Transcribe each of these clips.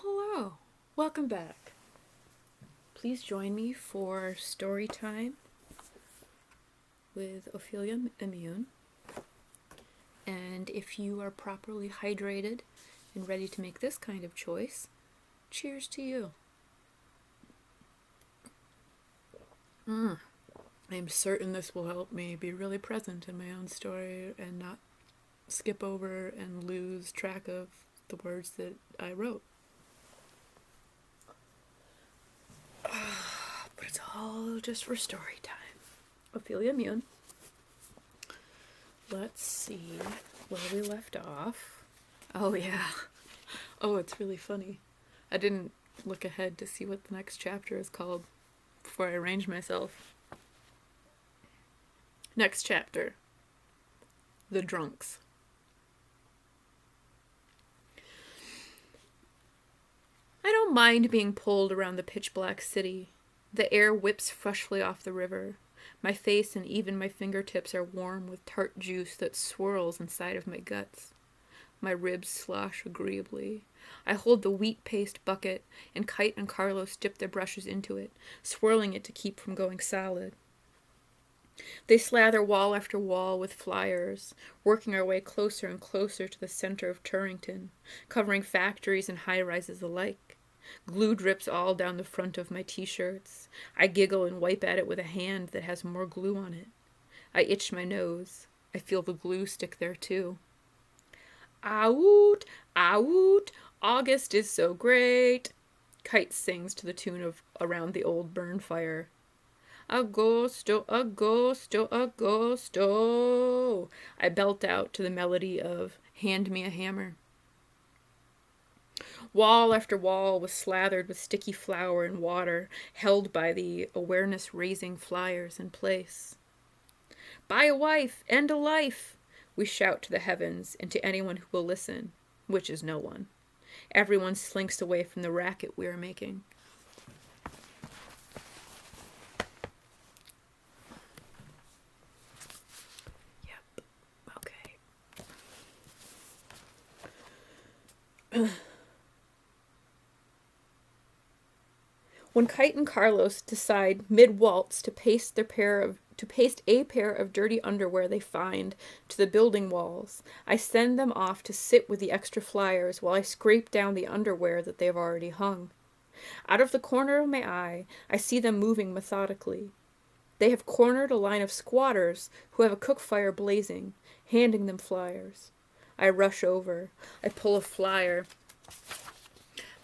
Well, hello. Welcome back. Please join me for story time with Ophelia Immune. And if you are properly hydrated and ready to make this kind of choice, cheers to you. I'm certain this will help me be really present in my own story and not skip over and lose track of the words that I wrote. But it's all just for story time. Ophelia Immune. Let's see where we left off. Oh, yeah. Oh, it's really funny. I didn't look ahead to see what the next chapter is called before I arranged myself. Next chapter. The Drunks. I don't mind being pulled around the pitch-black city. The air whips freshly off the river. My face and even my fingertips are warm with tart juice that swirls inside of my guts. My ribs slosh agreeably. I hold the wheat paste bucket, and Kite and Carlos dip their brushes into it, swirling it to keep from going solid. They slather wall after wall with flyers, working our way closer and closer to the center of Turrington, covering factories and high-rises alike. Glue drips all down the front of my t-shirts. I giggle and wipe at it with a hand that has more glue on it. I itch my nose. I feel the glue stick there too. Out, out, August is so great. Kite sings to the tune of Around the Old Burn Fire. Agosto, agosto, agosto. I belt out to the melody of Hand Me a Hammer. Wall after wall was slathered with sticky flour and water, held by the awareness-raising flyers in place. Buy a wife, end a life, we shout to the heavens and to anyone who will listen, which is no one. Everyone slinks away from the racket we are making. Yep, okay. When Kite and Carlos decide mid-waltz to paste a pair of dirty underwear they find to the building walls, I send them off to sit with the extra flyers while I scrape down the underwear that they have already hung. Out of the corner of my eye, I see them moving methodically. They have cornered a line of squatters who have a cook fire blazing, handing them flyers. I rush over. I pull a flyer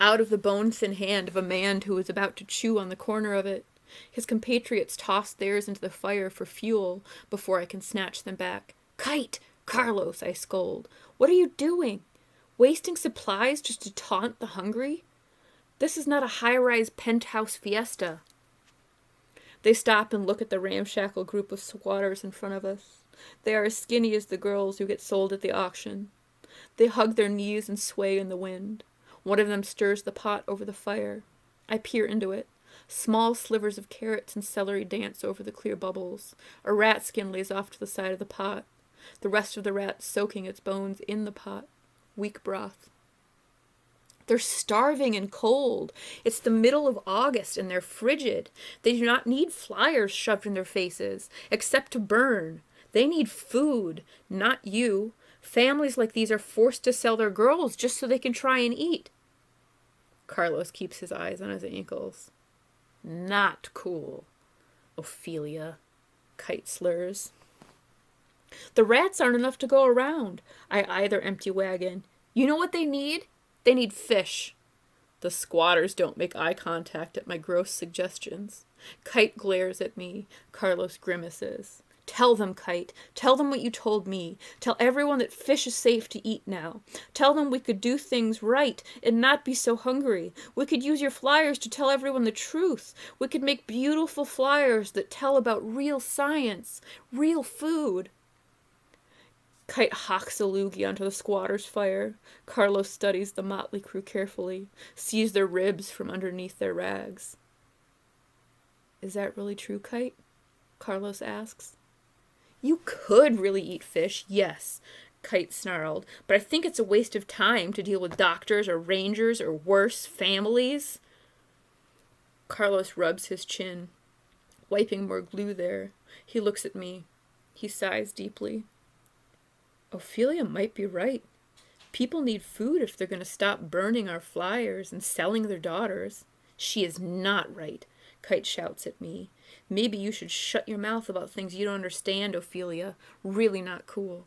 out of the bone-thin hand of a man who is about to chew on the corner of it. His compatriots toss theirs into the fire for fuel before I can snatch them back. Kite! Carlos, I scold. What are you doing? Wasting supplies just to taunt the hungry? This is not a high-rise penthouse fiesta. They stop and look at the ramshackle group of squatters in front of us. They are as skinny as the girls who get sold at the auction. They hug their knees and sway in the wind. One of them stirs the pot over the fire. I peer into it. Small slivers of carrots and celery dance over the clear bubbles. A rat skin lays off to the side of the pot. The rest of the rat soaking its bones in the pot. Weak broth. They're starving and cold. It's the middle of August and they're frigid. They do not need flyers shoved in their faces, except to burn. They need food, not you. Families like these are forced to sell their girls just so they can try and eat. Carlos keeps his eyes on his ankles. Not cool, Ophelia, Kite slurs. The rats aren't enough to go around. I eye their empty wagon. You know what they need? They need fish. The squatters don't make eye contact at my gross suggestions. Kite glares at me. Carlos grimaces. Tell them, Kite. Tell them what you told me. Tell everyone that fish is safe to eat now. Tell them we could do things right and not be so hungry. We could use your flyers to tell everyone the truth. We could make beautiful flyers that tell about real science, real food. Kite hawks a loogie onto the squatter's fire. Carlos studies the motley crew carefully, sees their ribs from underneath their rags. Is that really true, Kite? Carlos asks. You could really eat fish, yes. Kite snarled, but I think it's a waste of time to deal with doctors or rangers or worse, families. Carlos rubs his chin, wiping more glue there. He looks at me. He sighs deeply. Ophelia might be right. People need food if they're going to stop burning our flyers and selling their daughters. She is not right, Kite shouts at me. Maybe you should shut your mouth about things you don't understand, Ophelia. Really not cool.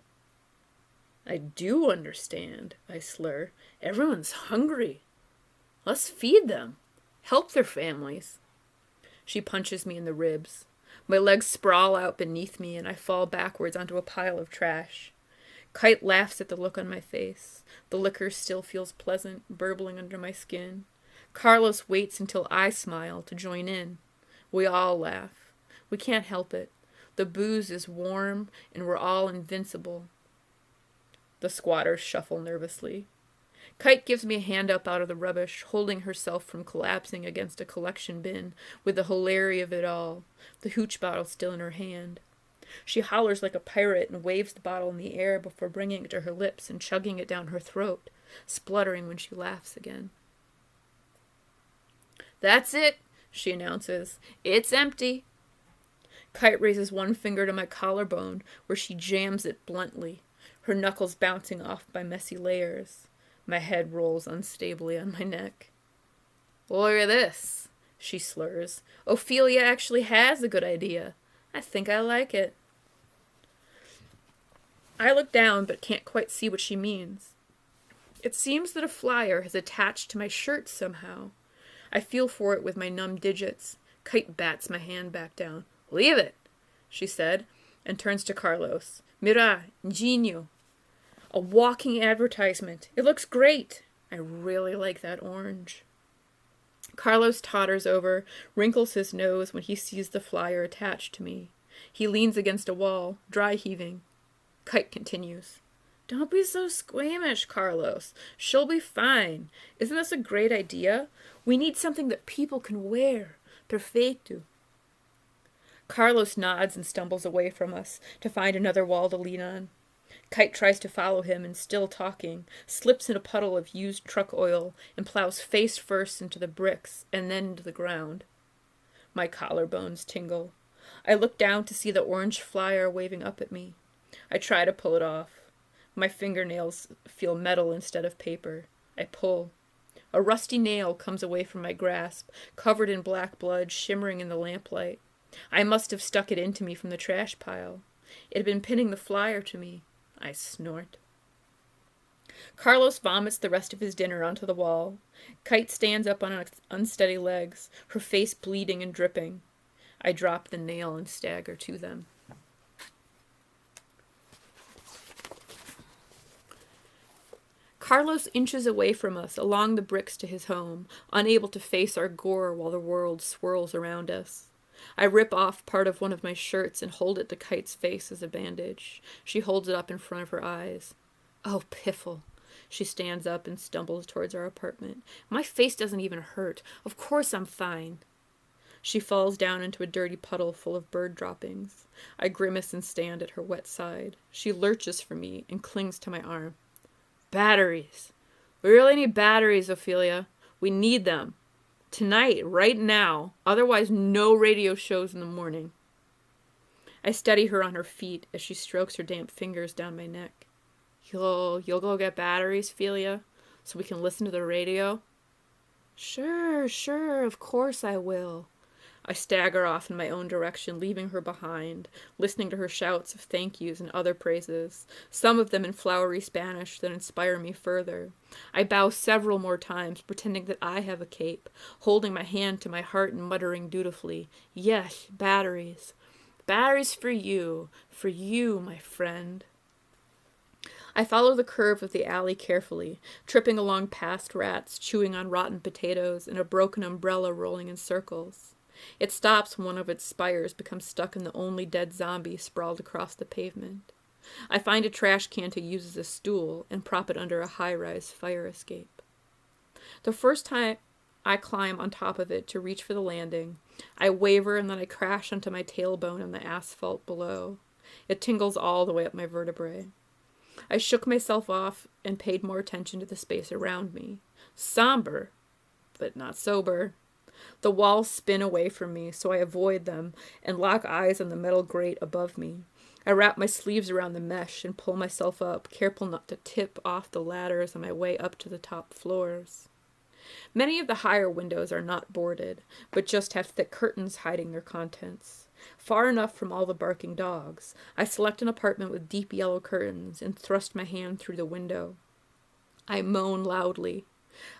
I do understand, I slur. Everyone's hungry. Let's feed them. Help their families. She punches me in the ribs. My legs sprawl out beneath me and I fall backwards onto a pile of trash. Kite laughs at the look on my face. The liquor still feels pleasant, burbling under my skin. Carlos waits until I smile to join in. We all laugh. We can't help it. The booze is warm and we're all invincible. The squatters shuffle nervously. Kite gives me a hand up out of the rubbish, holding herself from collapsing against a collection bin, with the hilarity of it all, the hooch bottle still in her hand. She hollers like a pirate and waves the bottle in the air before bringing it to her lips and chugging it down her throat, spluttering when she laughs again. That's it, she announces. It's empty. Kite raises one finger to my collarbone, where she jams it bluntly, her knuckles bouncing off by messy layers. My head rolls unstably on my neck. Look at this, she slurs. Ophelia actually has a good idea. I think I like it. I look down but can't quite see what she means. It seems that a flyer has attached to my shirt somehow. I feel for it with my numb digits. Kite bats my hand back down. Leave it, she said, and turns to Carlos. Mira, ingenio. A walking advertisement. It looks great. I really like that orange. Carlos totters over, wrinkles his nose when he sees the flyer attached to me. He leans against a wall, dry heaving. Kite continues. Don't be so squeamish, Carlos. She'll be fine. Isn't this a great idea? We need something that people can wear. Perfecto. Carlos nods and stumbles away from us to find another wall to lean on. Kite tries to follow him and, still talking, slips in a puddle of used truck oil and plows face first into the bricks and then into the ground. My collarbones tingle. I look down to see the orange flyer waving up at me. I try to pull it off. My fingernails feel metal instead of paper. I pull. A rusty nail comes away from my grasp, covered in black blood, shimmering in the lamplight. I must have stuck it into me from the trash pile. It had been pinning the flyer to me. I snort. Carlos vomits the rest of his dinner onto the wall. Kite stands up on unsteady legs, her face bleeding and dripping. I drop the nail and stagger to them. Carlos inches away from us along the bricks to his home, unable to face our gore while the world swirls around us. I rip off part of one of my shirts and hold it to Kite's face as a bandage. She holds it up in front of her eyes. Oh, piffle. She stands up and stumbles towards our apartment. My face doesn't even hurt. Of course I'm fine. She falls down into a dirty puddle full of bird droppings. I grimace and stand at her wet side. She lurches for me and clings to my arm. Batteries. We really need batteries, Ophelia. We need them. Tonight, right now. Otherwise, no radio shows in the morning. I steady her on her feet as she strokes her damp fingers down my neck. You'll go get batteries, Ophelia, so we can listen to the radio? Sure, of course I will. I stagger off in my own direction, leaving her behind, listening to her shouts of thank yous and other praises, some of them in flowery Spanish that inspire me further. I bow several more times, pretending that I have a cape, holding my hand to my heart and muttering dutifully, yes, batteries. Batteries for you, my friend. I follow the curve of the alley carefully, tripping along past rats, chewing on rotten potatoes, and a broken umbrella rolling in circles. It stops when one of its spires becomes stuck in the only dead zombie sprawled across the pavement. I find a trash can to use as a stool and prop it under a high-rise fire escape. The first time I climb on top of it to reach for the landing, I waver and then I crash onto my tailbone on the asphalt below. It tingles all the way up my vertebrae. I shook myself off and paid more attention to the space around me. Somber, but not sober. The walls spin away from me, so I avoid them and lock eyes on the metal grate above me. I wrap my sleeves around the mesh and pull myself up, careful not to tip off the ladders on my way up to the top floors. Many of the higher windows are not boarded, but just have thick curtains hiding their contents. Far enough from all the barking dogs, I select an apartment with deep yellow curtains and thrust my hand through the window. I moan loudly.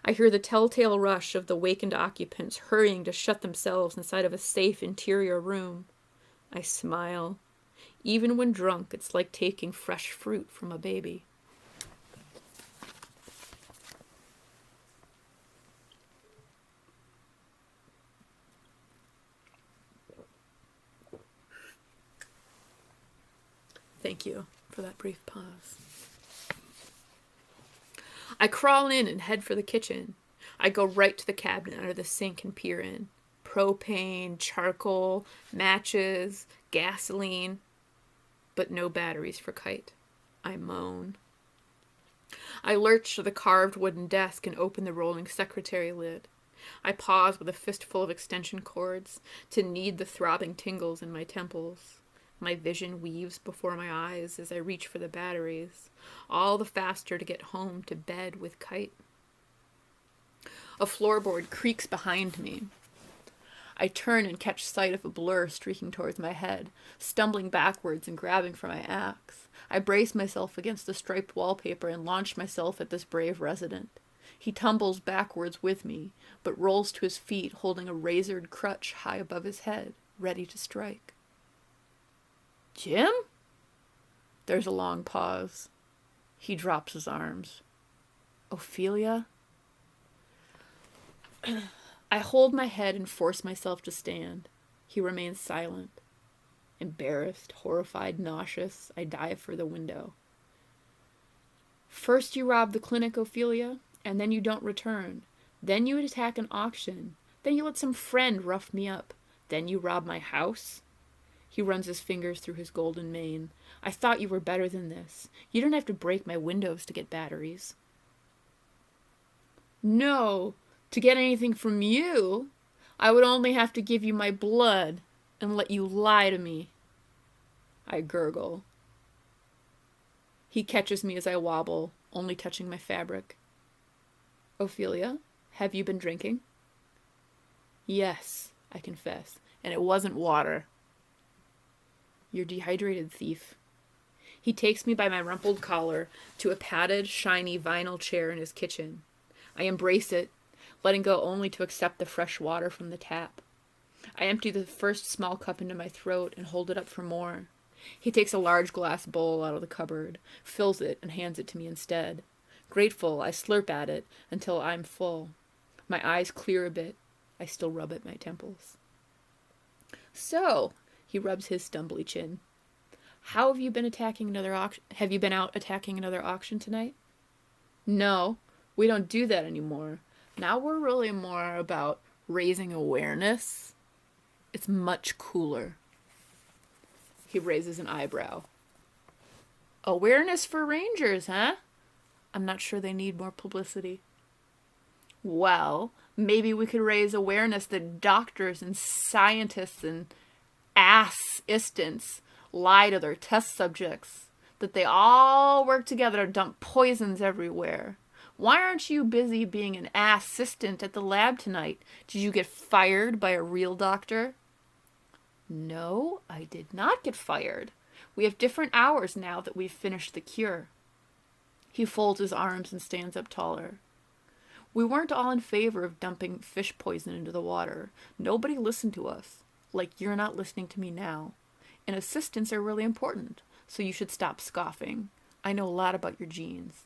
I hear the telltale rush of the wakened occupants hurrying to shut themselves inside of a safe interior room. I smile. Even when drunk, it's like taking fresh fruit from a baby. Thank you for that brief pause. I crawl in and head for the kitchen. I go right to the cabinet under the sink and peer in. Propane, charcoal, matches, gasoline, but no batteries for Kite. I moan. I lurch to the carved wooden desk and open the rolling secretary lid. I pause with a fistful of extension cords to knead the throbbing tingles in my temples. My vision weaves before my eyes as I reach for the batteries, all the faster to get home to bed with Kite. A floorboard creaks behind me. I turn and catch sight of a blur streaking towards my head, stumbling backwards and grabbing for my axe. I brace myself against the striped wallpaper and launch myself at this brave resident. He tumbles backwards with me, but rolls to his feet holding a razored crutch high above his head, ready to strike. Jim? There's a long pause. He drops his arms. Ophelia? I hold my head and force myself to stand. He remains silent. Embarrassed, horrified, nauseous, I dive for the window. First you rob the clinic, Ophelia, and then you don't return. Then you attack an auction. Then you let some friend rough me up. Then you rob my house. He runs his fingers through his golden mane. I thought you were better than this. You don't have to break my windows to get batteries. No, to get anything from you, I would only have to give you my blood and let you lie to me. I gurgle. He catches me as I wobble, only touching my fabric. Ophelia, have you been drinking? Yes, I confess, and it wasn't water. You're dehydrated, thief. He takes me by my rumpled collar to a padded, shiny vinyl chair in his kitchen. I embrace it, letting go only to accept the fresh water from the tap. I empty the first small cup into my throat and hold it up for more. He takes a large glass bowl out of the cupboard, fills it, and hands it to me instead. Grateful, I slurp at it until I'm full. My eyes clear a bit. I still rub at my temples. So, he rubs his stumbly chin. How have you been attacking another auction? Have you been out attacking another auction tonight? No, we don't do that anymore. Now we're really more about raising awareness. It's much cooler. He raises an eyebrow. Awareness for rangers, huh? I'm not sure they need more publicity. Well, maybe we could raise awareness that doctors and scientists and assistants lie to their test subjects, that they all work together to dump poisons everywhere. Why aren't you busy being an assistant at the lab tonight? Did you get fired by a real doctor? No, I did not get fired. We have different hours now that we've finished the cure. He folds his arms and stands up taller. We weren't all in favor of dumping fish poison into the water. Nobody listened to us, like you're not listening to me now. And assistants are really important, so you should stop scoffing. I know a lot about your jeans.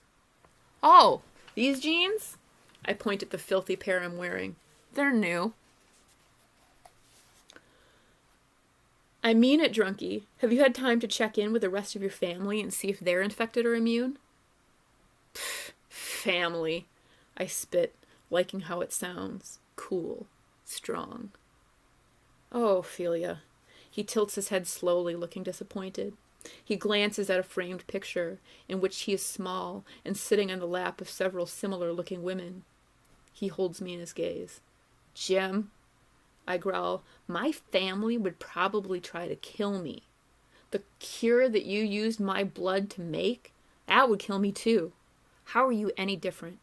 Oh, these jeans? I point at the filthy pair I'm wearing. They're new. I mean it, drunkie. Have you had time to check in with the rest of your family and see if they're infected or immune? Pfft, family. I spit, liking how it sounds. Cool. Strong. Oh, Ophelia. He tilts his head slowly, looking disappointed. He glances at a framed picture in which he is small and sitting on the lap of several similar-looking women. He holds me in his gaze. Jim, I growl, my family would probably try to kill me. The cure that you used my blood to make, that would kill me too. How are you any different?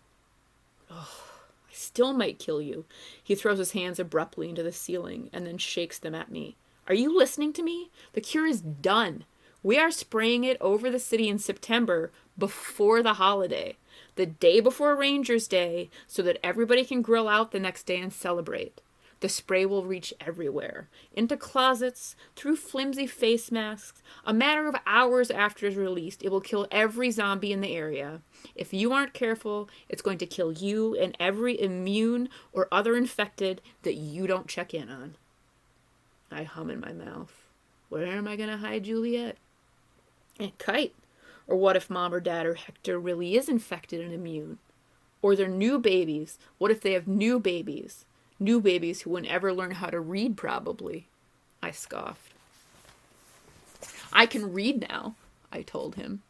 Oh, I still might kill you. He throws his hands abruptly into the ceiling and then shakes them at me. Are you listening to me? The cure is done. We are spraying it over the city in September before the holiday, the day before Rangers Day, so that everybody can grill out the next day and celebrate. The spray will reach everywhere, into closets, through flimsy face masks. A matter of hours after it's released, it will kill every zombie in the area. If you aren't careful, it's going to kill you and every immune or other infected that you don't check in on. I hum in my mouth. Where am I going to hide Juliet? And Kite. Or what if Mom or Dad or Hector really is infected and immune? Or they're new babies. What if they have new babies? New babies who wouldn't ever learn how to read, probably. I scoffed. I can read now, I told him.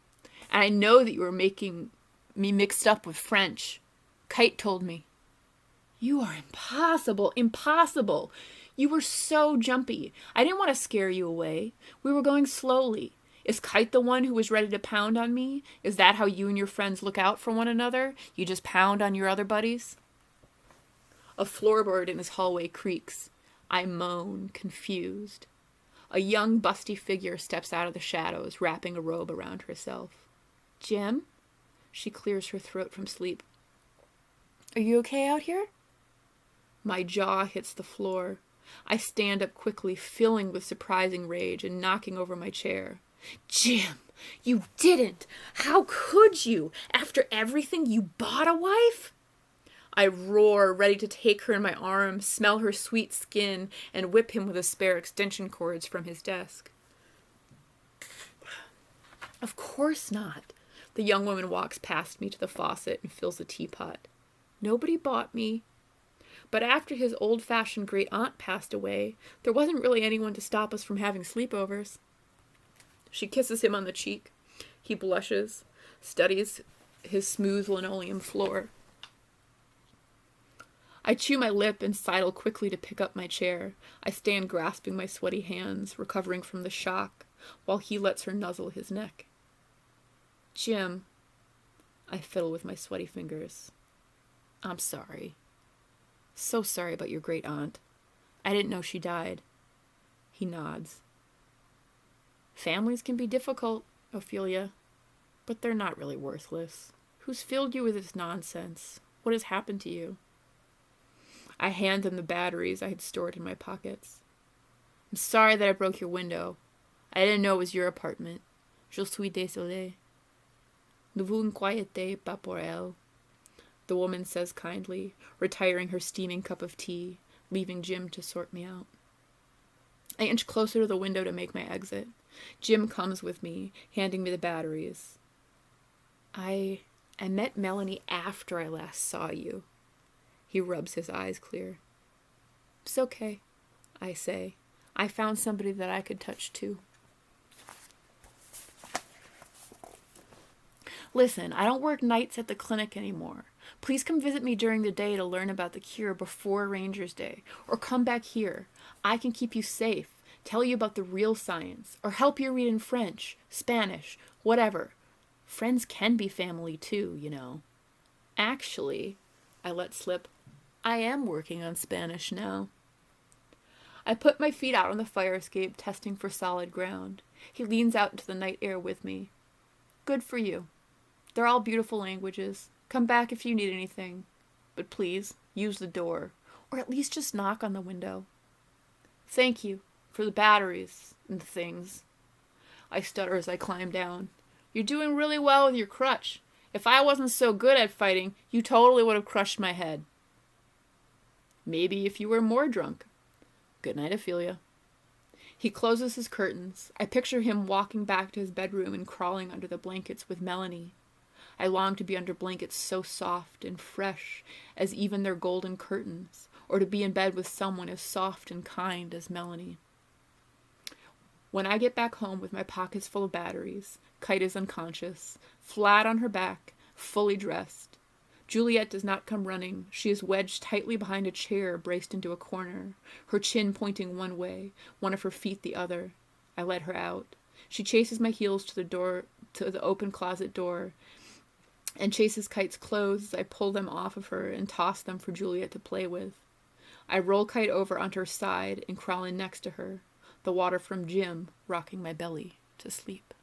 And I know that you were making me mixed up with French. Kite told me. You are impossible, impossible. You were so jumpy. I didn't want to scare you away. We were going slowly. Is Kite the one who was ready to pound on me? Is that how you and your friends look out for one another? You just pound on your other buddies? A floorboard in his hallway creaks. I moan, confused. A young, busty figure steps out of the shadows, wrapping a robe around herself. Jim? She clears her throat from sleep. Are you okay out here? My jaw hits the floor. I stand up quickly, filling with surprising rage and knocking over my chair. Jim, you didn't! How could you? After everything, you bought a wife? I roar, ready to take her in my arms, smell her sweet skin, and whip him with a spare extension cords from his desk. Of course not. The young woman walks past me to the faucet and fills the teapot. Nobody bought me. But after his old-fashioned great-aunt passed away, there wasn't really anyone to stop us from having sleepovers. She kisses him on the cheek. He blushes, studies his smooth linoleum floor. I chew my lip and sidle quickly to pick up my chair. I stand grasping my sweaty hands, recovering from the shock, while he lets her nuzzle his neck. Jim, I fiddle with my sweaty fingers. I'm sorry. So sorry about your great aunt. I didn't know she died. He nods. Families can be difficult, Ophelia, but they're not really worthless. Who's filled you with this nonsense? What has happened to you? I hand him the batteries I had stored in my pockets. I'm sorry that I broke your window. I didn't know it was your apartment. Je suis désolée. Ne vous inquiétez pas pour elle, the woman says kindly, retiring her steaming cup of tea, leaving Jim to sort me out. I inch closer to the window to make my exit. Jim comes with me, handing me the batteries. I met Melanie after I last saw you. He rubs his eyes clear. It's okay, I say. I found somebody that I could touch too. Listen, I don't work nights at the clinic anymore. Please come visit me during the day to learn about the cure before Rangers Day. Or come back here. I can keep you safe, tell you about the real science, or help you read in French, Spanish, whatever. Friends can be family too, you know. Actually, I let slip, I am working on Spanish now. I put my feet out on the fire escape, testing for solid ground. He leans out into the night air with me. Good for you. They're all beautiful languages. Come back if you need anything. But please, use the door. Or at least just knock on the window. Thank you for the batteries and things. I stutter as I climb down. You're doing really well with your crutch. If I wasn't so good at fighting, you totally would have crushed my head. Maybe if you were more drunk. Good night, Ophelia. He closes his curtains. I picture him walking back to his bedroom and crawling under the blankets with Melanie. I long to be under blankets so soft and fresh as even their golden curtains, or to be in bed with someone as soft and kind as Melanie. When I get back home with my pockets full of batteries, Kite is unconscious, flat on her back, fully dressed. Juliet does not come running. She is wedged tightly behind a chair, braced into a corner, her chin pointing one way, one of her feet the other. I let her out. She chases my heels to the open closet door, and chases Kite's clothes as I pull them off of her and toss them for Juliet to play with. I roll Kite over onto her side and crawl in next to her, the water from Jim rocking my belly to sleep.